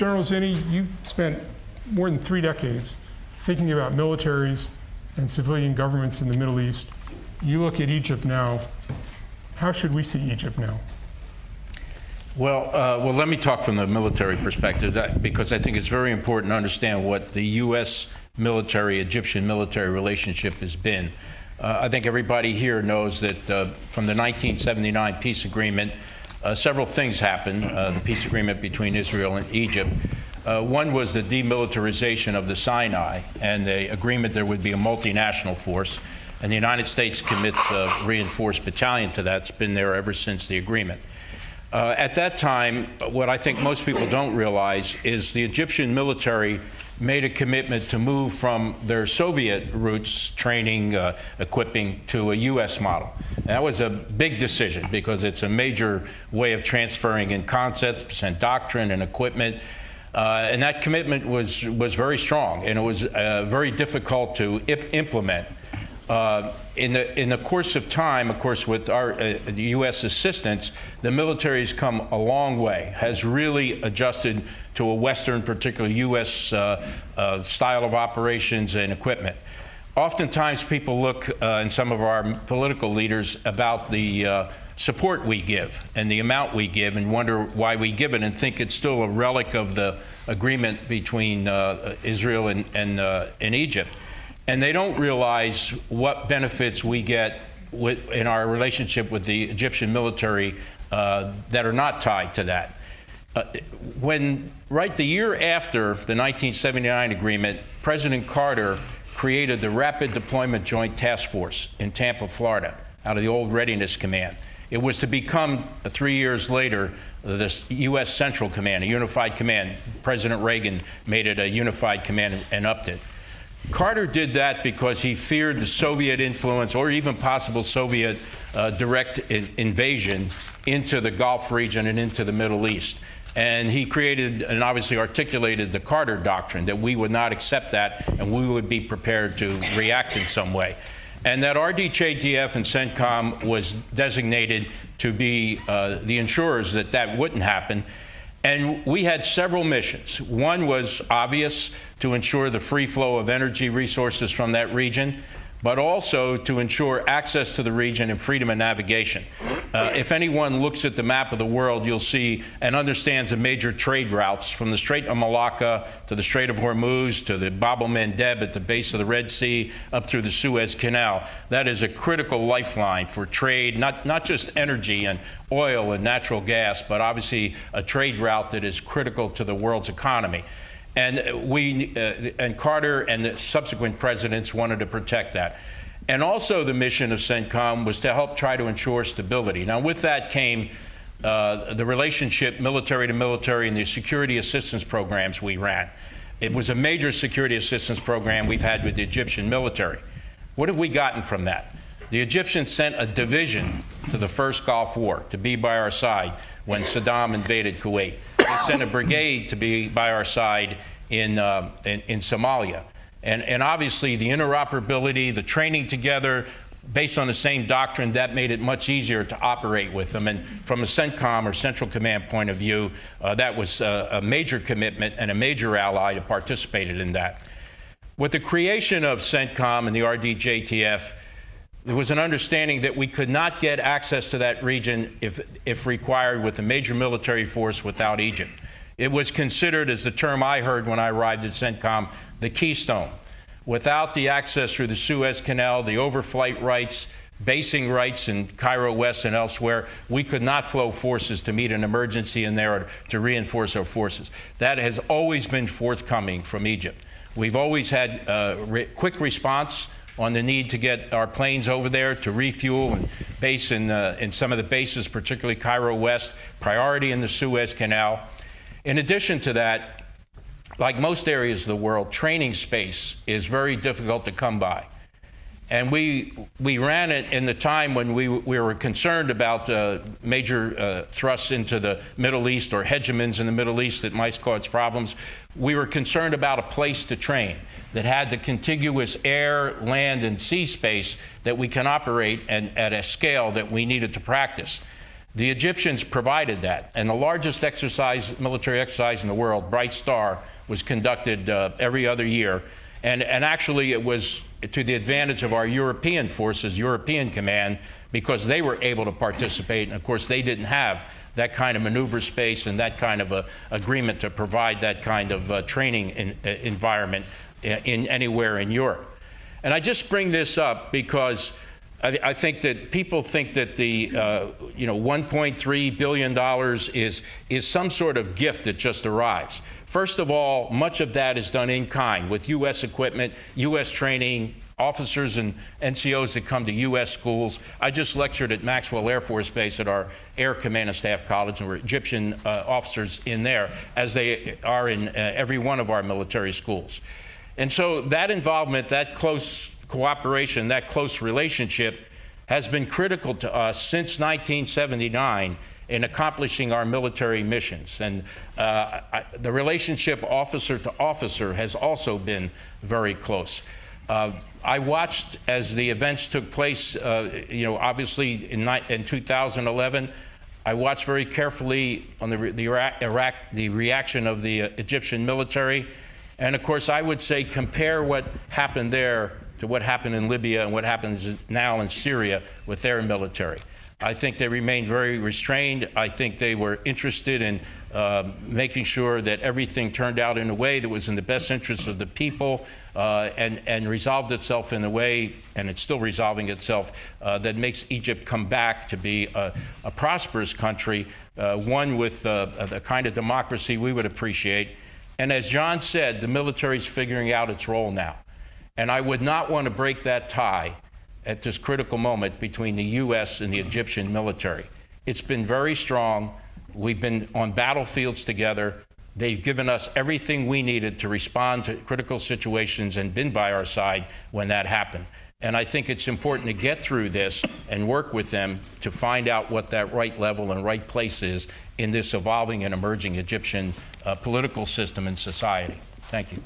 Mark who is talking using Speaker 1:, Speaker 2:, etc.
Speaker 1: General Zinni, you've spent more than 3 decades thinking about militaries and civilian governments in the Middle East. You look at Egypt now. How should we see Egypt now?
Speaker 2: Well, let me talk from the military perspective, because I think it's very important to understand what the U.S. military, Egyptian military relationship has been. I think everybody here knows that from the 1979 peace agreement, several things happened, the peace agreement between Israel and Egypt. One was the demilitarization of the Sinai and the agreement there would be a multinational force. And the United States commits a reinforced battalion to that. It's been there ever since the agreement. At that time, what I think most people don't realize is the Egyptian military made a commitment to move from their Soviet roots, training, equipping, to a U.S. model. And that was a big decision because it's a major way of transferring in concepts and doctrine and equipment. And that commitment was very strong, and it was very difficult to implement. In the course of time, of course, with our the U.S. assistance, the military has come a long way, has really adjusted to a Western, particularly U.S. Style of operations and equipment. Oftentimes people look, and some of our political leaders, about the support we give and the amount we give and wonder why we give it and think it's still a relic of the agreement between Israel and Egypt. And they don't realize what benefits we get in our relationship with the Egyptian military that are not tied to that. The year after the 1979 agreement, President Carter created the Rapid Deployment Joint Task Force in Tampa, Florida, out of the old Readiness Command. It was to become, 3 years later, the U.S. Central Command, a unified command. President Reagan made it a unified command and upped it. Carter did that because he feared the Soviet influence or even possible Soviet direct invasion into the Gulf region and into the Middle East. And he created and obviously articulated the Carter Doctrine, that we would not accept that and we would be prepared to react in some way. And that RDJTF and CENTCOM was designated to be the insurers that that wouldn't happen. And we had several missions. One was obvious, to ensure the free flow of energy resources from that region, but also to ensure access to the region and freedom of navigation. If anyone looks at the map of the world, you'll see and understands the major trade routes from the Strait of Malacca to the Strait of Hormuz to the Bab el-Mandeb at the base of the Red Sea up through the Suez Canal. That is a critical lifeline for trade, not just energy and oil and natural gas, but obviously a trade route that is critical to the world's economy. And and Carter and the subsequent presidents wanted to protect that. And also the mission of CENTCOM was to help try to ensure stability. Now with that came the relationship military to military and the security assistance programs we ran. It was a major security assistance program we've had with the Egyptian military. What have we gotten from that? The Egyptians sent a division to the first Gulf War to be by our side when Saddam invaded Kuwait. They sent a brigade to be by our side in Somalia. And obviously the interoperability, the training together based on the same doctrine, that made it much easier to operate with them. And from a CENTCOM or Central Command point of view, that was a major commitment and a major ally to participate in that. With the creation of CENTCOM and the RDJTF, there was an understanding that we could not get access to that region if required with a major military force without Egypt. It was considered, as the term I heard when I arrived at CENTCOM, the keystone. Without the access through the Suez Canal, the overflight rights, basing rights in Cairo West and elsewhere, we could not flow forces to meet an emergency in there or to reinforce our forces. That has always been forthcoming from Egypt. We've always had quick response on the need to get our planes over there to refuel and base in some of the bases, particularly Cairo West, priority in the Suez Canal. In addition to that, like most areas of the world, training space is very difficult to come by. And we ran it in the time when we were concerned about major thrusts into the Middle East or hegemons in the Middle East that might cause problems. We were concerned about a place to train that had the contiguous air, land, and sea space that we can operate at a scale that we needed to practice. The Egyptians provided that, and the largest military exercise in the world, Bright Star, was conducted every other year. And actually it was to the advantage of our European forces, European Command, because they were able to participate. And of course, they didn't have that kind of maneuver space and that kind of agreement to provide that kind of training environment in anywhere in Europe. And I just bring this up because I think that people think that the $1.3 billion is some sort of gift that just arrives. First of all, much of that is done in kind with U.S. equipment, U.S. training, officers and NCOs that come to U.S. schools. I just lectured at Maxwell Air Force Base at our Air Command and Staff College, and we're Egyptian officers in there, as they are in every one of our military schools. And so that involvement, that close cooperation, that close relationship has been critical to us since 1979 in accomplishing our military missions. And the relationship officer to officer has also been very close. I watched as the events took place, obviously in 2011. I watched very carefully on the reaction of the Egyptian military. And of course, I would say compare what happened there to what happened in Libya and what happens now in Syria with their military. I think they remained very restrained. I think they were interested in making sure that everything turned out in a way that was in the best interest of the people and resolved itself in a way, and it's still resolving itself, that makes Egypt come back to be a prosperous country, one with the kind of democracy we would appreciate. And as John said, the military's figuring out its role now. And I would not want to break that tie at this critical moment between the U.S. and the Egyptian military. It's been very strong. We've been on battlefields together. They've given us everything we needed to respond to critical situations and been by our side when that happened. And I think it's important to get through this and work with them to find out what that right level and right place is in this evolving and emerging Egyptian political system and society. Thank you.